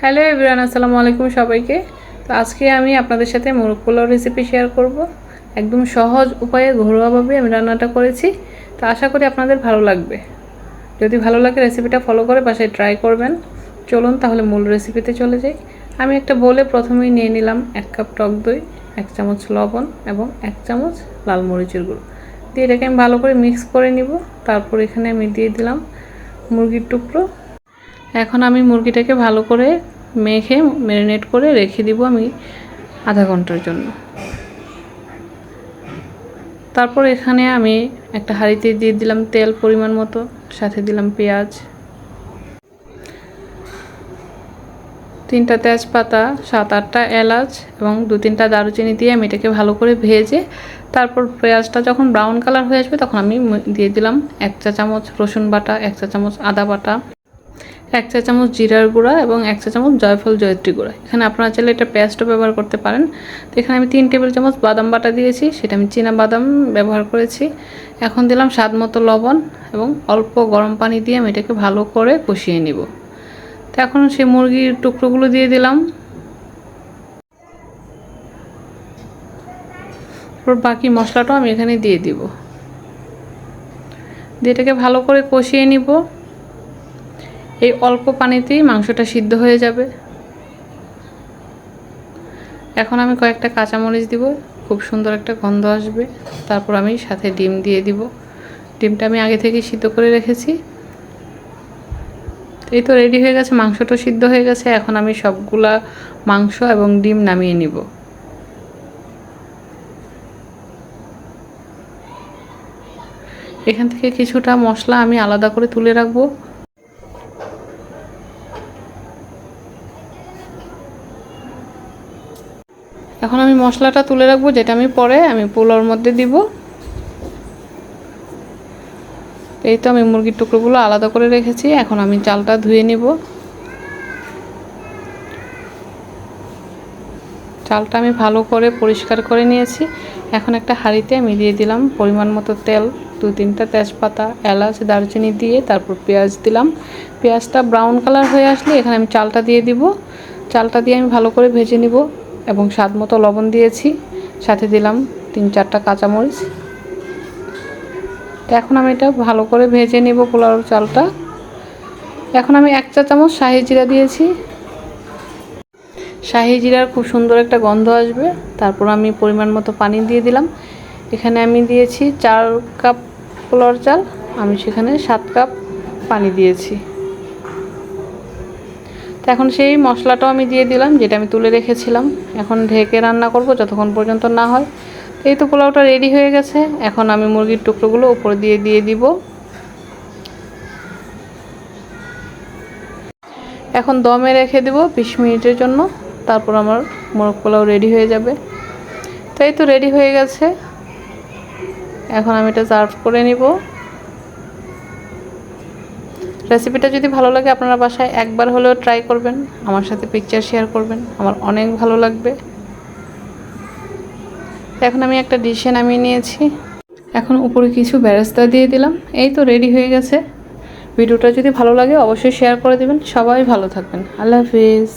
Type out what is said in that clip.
Hello everyone, আসসালামু আলাইকুম সবাইকে। তো আজকে আমি আপনাদের সাথে মোরগ পোলাও রেসিপি শেয়ার করব। একদম সহজ উপায়ে ঘরোয়াভাবে আমি রান্নাটা করেছি। তো আশা করি আপনাদের ভালো লাগবে। যদি ভালো লাগে রেসিপিটা ফলো করে বাসায় ট্রাই করবেন। চলুন তাহলে মূল রেসিপিতে চলে যাই। আমি একটা বোলে প্রথমেই নিয়ে নিলাম 1 কাপ টক দই, 1 চামচ লবণ এবং 1 চামচ লাল মরিচের গুঁড়ো দিয়ে এটাকে আমি ভালো করে মিক্স করে নিব। তারপর এখানে আমি দিয়ে দিলাম মুরগির টুকরো। এখন আমি মুরগিটাকে ভালো করে মেখে ম্যারিনেট করে রেখে দিব আমি আধা ঘন্টার জন্য। তারপর এখানে আমি একটা হাঁড়িতে দিয়ে দিলাম তেল পরিমাণ মতো, সাথে দিলাম পেঁয়াজ, 3টা তেজপাতা, 7-8টা এলাচ এবং 2-3টা দারুচিনি দিয়ে আমি এটাকে ভালো করে ভেজে তারপর পেঁয়াজটা যখন ব্রাউন কালার হয়ে আসবে তখন আমি দিয়ে দিলাম 1 চা চামচ রসুন বাটা, 1 চা চামচ আদা বাটা, 1 চা চামচ জিরার গুঁড়া এবং 1 চা চামচ জয়ফল জয়ত্রী গুঁড়া। এখানে আপনারা চাইলে এটা পেস্টও ব্যবহার করতে পারেন। তো এখানে আমি 3 টেবিল চামচ বাদাম বাটা দিয়েছি, সেটা আমি চীনা বাদাম ব্যবহার করেছি। এখন দিলাম স্বাদ মতো লবণ এবং অল্প গরম পানি দিয়ে আমি এটাকে ভালো করে কষিয়ে নিব। তো এখন সেই মুরগির টুকরোগুলো দিয়ে দিলাম। তারপর বাকি মশলাটাও আমি এখানে দিয়ে দিব, দিয়ে এটাকে ভালো করে কষিয়ে নিব। এই অল্প পানিতেই মাংসটা সিদ্ধ হয়ে যাবে। এখন আমি কয়েকটা কাঁচামরিচ দিব, খুব সুন্দর একটা গন্ধ আসবে। তারপর আমি সাথে ডিম দিয়ে দিব। ডিমটা আমি আগে থেকে সিদ্ধ করে রেখেছি। এই তো রেডি হয়ে গেছে, মাংসটা সিদ্ধ হয়ে গেছে। এখন আমি সবগুলা মাংস এবং ডিম নামিয়ে নিব। এখান থেকে কিছুটা মশলা আমি আলাদা করে তুলে রাখবো। এখন আমি মশলাটা তুলে রাখবো, যেটা আমি পরে পোলাওর মধ্যে দিব। এই তো আমি মুরগির টুকরোগুলো আলাদা করে রেখেছি। এখন আমি চালটা ধুয়ে নিব। চালটা আমি ভালো করে পরিষ্কার করে নিয়েছি। এখন একটা হাঁড়িতে আমি দিয়ে দিলাম পরিমাণ মতো তেল, 2-3টা তেজপাতা, এলাচ, দারচিনি দিয়ে তারপর পেঁয়াজ দিলাম। পেঁয়াজটা ব্রাউন কালার হয়ে আসলে এখানে আমি চালটা দিয়ে দিব। চালটা দিয়ে আমি ভালো করে ভেজে নিব এবং স্বাদ মতো লবণ দিয়েছি, সাথে দিলাম 3-4টা কাঁচামরিচ। তো এখন আমি এটা ভালো করে ভেজে নেব পোলাওর চালটা। এখন আমি 1 চা চামচ শাহি জিরা দিয়েছি। শাহি জিরার খুব সুন্দর একটা গন্ধ আসবে। তারপর আমি পরিমাণ মতো পানি দিয়ে দিলাম। এখানে আমি দিয়েছি 4 কাপ পোলাওর চাল, আমি সেখানে 7 কাপ পানি দিয়েছি। তো এখন সেই মশলাটাও আমি দিয়ে দিলাম, যেটা আমি তুলে রেখেছিলাম। এখন ঢেকে রান্না করব যতক্ষণ পর্যন্ত না হয়। এই তো পোলাওটা রেডি হয়ে গেছে। এখন আমি মুরগির টুকরোগুলো উপর দিয়ে দিব। এখন দমে রেখে দেব 20 মিনিটের জন্য। তারপর আমার মোরগ পোলাও রেডি হয়ে যাবে। তো এই তো রেডি হয়ে গেছে। এখন আমি এটা সার্ভ করে নিব। রেসিপিটা যদি ভালো লাগে আপনারা বাসায় একবার হলেও ট্রাই করবেন, আমার সাথে পিকচার শেয়ার করবেন, আমার অনেক ভালো লাগবে। এখন আমি একটা ডিশে নামিয়ে নিয়েছি। এখন উপরে কিছু বেরেস্তা দিয়ে দিলাম। এই তো রেডি হয়ে গেছে। ভিডিওটা যদি ভালো লাগে অবশ্যই শেয়ার করে দেবেন। সবাই ভালো থাকবেন। আল্লাহ হাফিজ।